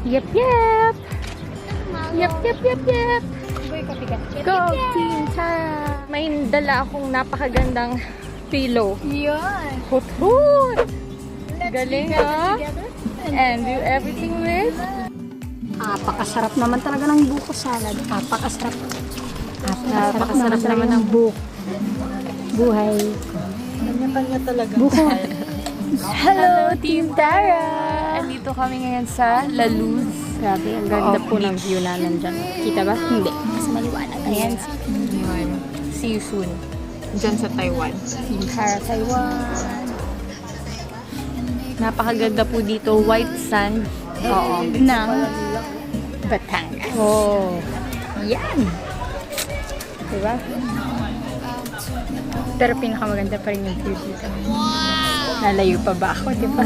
Yep, yep. Yep, yep, yep, yep. Go, Team Tara. May dala akong napakagandang pillow. Yun. Hut-hut. Let's Galing, be better ha? together. And do everything with? Napakasarap naman talaga ng buko salad. Napakasarap. Napakasarap naman ng buhay. Kanya-kanya talaga. Buko. Hello, Team Tara! Andito kami ngayon sa La Luz. Grabe, ang ganda Oo, po ng view namin dyan. Kita ba? Hindi. Kasi maliwanag. Ayan. Yun. See you soon. Diyan sa Taiwan. Team Tara, Taiwan. Napakaganda po dito. White sand. Oo. Ng Batangas. Oh. Yan. Diba? Pero pinakamaganda pa rin yung view dito. Nalayo pa ba ako, diba?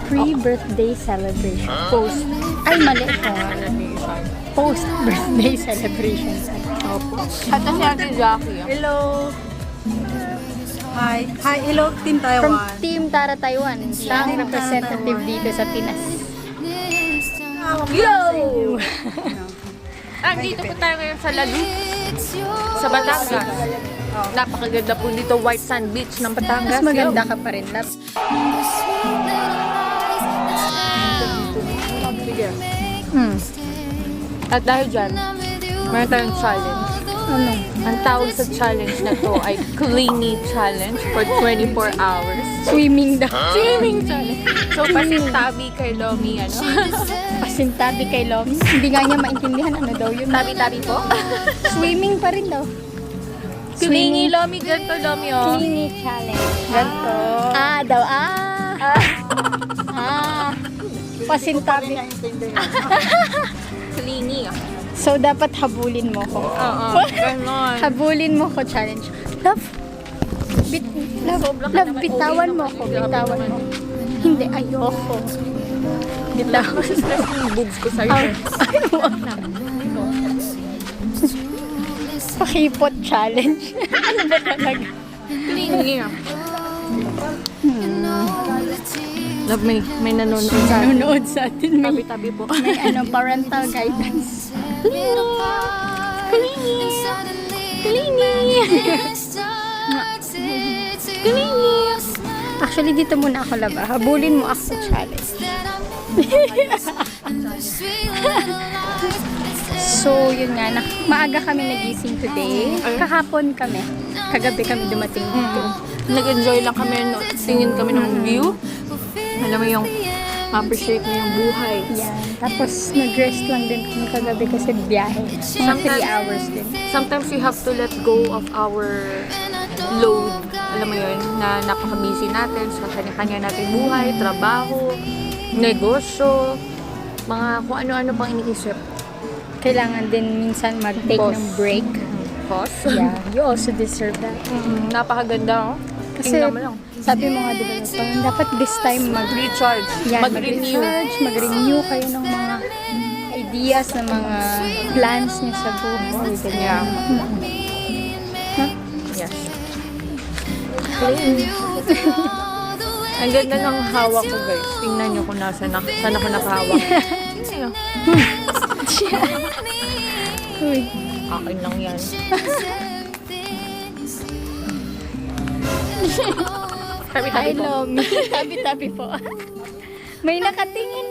Pre-birthday celebration. Post. Ay, mali ito. Post-birthday celebration. Opo. At si Ate Jackie. Hello! Hi! Hi! Hello, Team From Taiwan! Team Tara, Taiwan. Siya ang representative dito sa Pinas. Yo! Andito po tayo ngayon sa La Luz. Sa Batangas. Napakaganda po dito. White sand beach ng Batangas. Mas maganda ka pa rin. Sige. Hmm. At dahil dyan, mayroon tayong challenge. Ano? Ang tawag sa challenge na to ay Clingy Challenge for 24 hours. Swimming daw. Swimming challenge. So, pasintabi kay Lomi, ano? Pasintabi kay Lomi. Hindi nga niya maintindihan ano daw yun. Tabi-tabi po. Swimming pa rin daw. Clingy, Lomi, ganito, Lomi, oh. Clingy challenge. Ganito. Ah, daw. Pasintabi. Clingy, ah. So, dapat habulin mo ko. Oo, ganon. Habulin mo ko challenge. Love. Love, bitawan mo ko. Bitawan mo. Hindi, ayoko. Bitawan. Stress yung boobs ko sa'yo. Ay, wag na. Pakipot challenge. Ano ba talaga? Clingy, ah. Love, may nanonood sa atin. Nanonood sa atin. May, Tabi-tabi po. may parental guidance. Clingy! Clingy! Clingy! Actually, dito muna ako laba. Habulin mo ako sa challenge. So, yun nga. Maaga kami nagising today. Kahapon kami. Kagabi kami dumating dito. Nag-enjoy lang kami, no? Tingin kami ng view. Alam mo yung appreciate mo yung buhay. Yan. Tapos, nag-rest lang din kami kagabi kasi biyahe. Mga 3 hours din. Sometimes we have to let go of our load. Alam mo yun, na napaka-busy natin sa kanya-kanya natin buhay, trabaho, negosyo, mga kung ano-ano pang iniisip. Kailangan din minsan mag-take Pause. ng break. Pause. Yeah, you also deserve that. Napakaganda, no? Kasi, Tingnan mo lang. sabi mo nga, di ba, parang dapat this time Recharge. Mag-renew. Mag-renew kayo ng mga ideas, ng mga plans niyo sa buhay. Yeah. Huh? Yes. Ang ganda ng hawak ko, guys. Tingnan nyo kung saan ako nakahawak. Uy. Akin lang yan. Hi, Tabi-tabi po. Lomi. Tabi-tabi po. May nakatingin.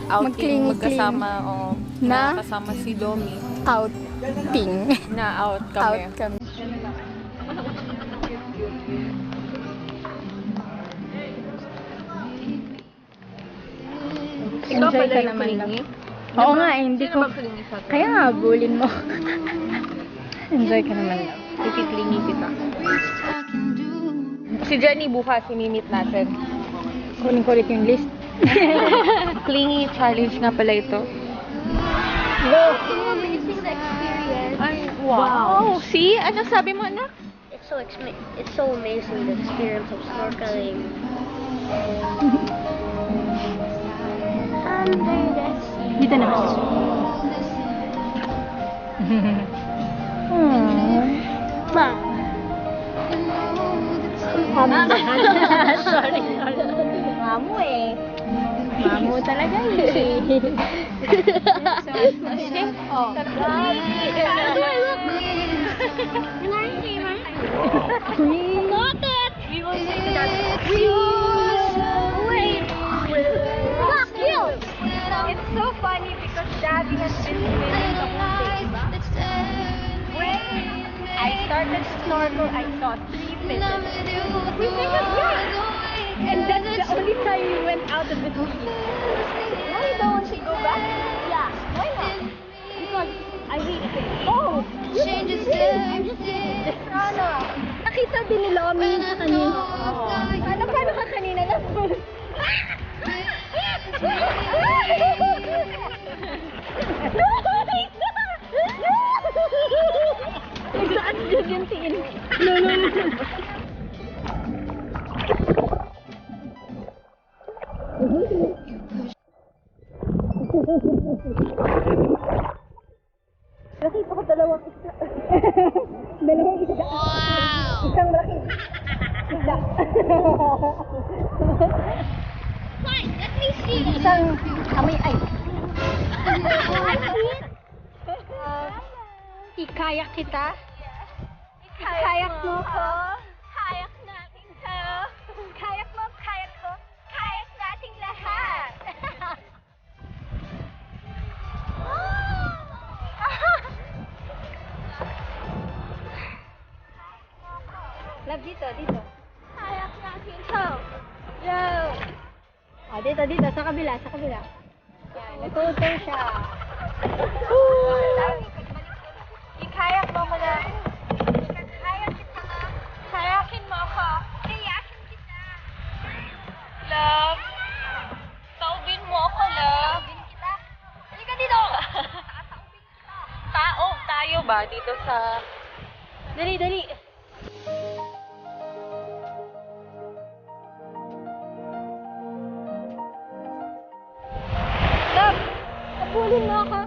Outing, Mag-cling-cling. magkasama, Na? kasama si Lomi. Outing. Na out kami. Out kami. Enjoy ka naman lang. Oo nga, hindi ko. Kaya nga, bulin mo. Enjoy ka naman lang. Ipiklingi kita. Si Jenny bukas, sinimit natin. Kunin ko ulit yung list. Clingy challenge nga pala ito. Amazing the experience. Ay, wow. See? Ano sabi mo, anak? It's so amazing the experience of snorkeling. Under the sea. Dito na. Ma. Sorry. Mamu eh. Mamu talaga eh. Oh. Not it! We will say that. Wait! Fuck you! It's so funny because Daddy has been swimming the whole day, diba? When I started to snorkel, I saw 3 fishes. We think of yeah! And that's the only time we went out of the sea. Why don't we go back? Yeah, why not? Because I hate fish. Oh! Changes I'm just ano, nakita din nila kami sa kanina. Paano ka kanina na? Nagtaas dyan yung tiin. Nakita ko dalawang isda. Dalawang isda. Wow! Isang malaking isda. Fine, let me see. Isang amoy ay. Ikayak kita? Ikayak mo ko? Kayak natin to. Kayak mo, kayak ko. Kayak nating lahat. Love, dito. Kayak natin to. Yo! Oh, dito, sa kabila. Yan, natutong siya. Ikayak mo ko na. Kayak kita nga. Kayakin mo ako. Kayakin kita. Love, taubin mo ako, love. Taubin kita. Halika dito. Tayo ba dito sa... Dali. Love, napulin mo ako.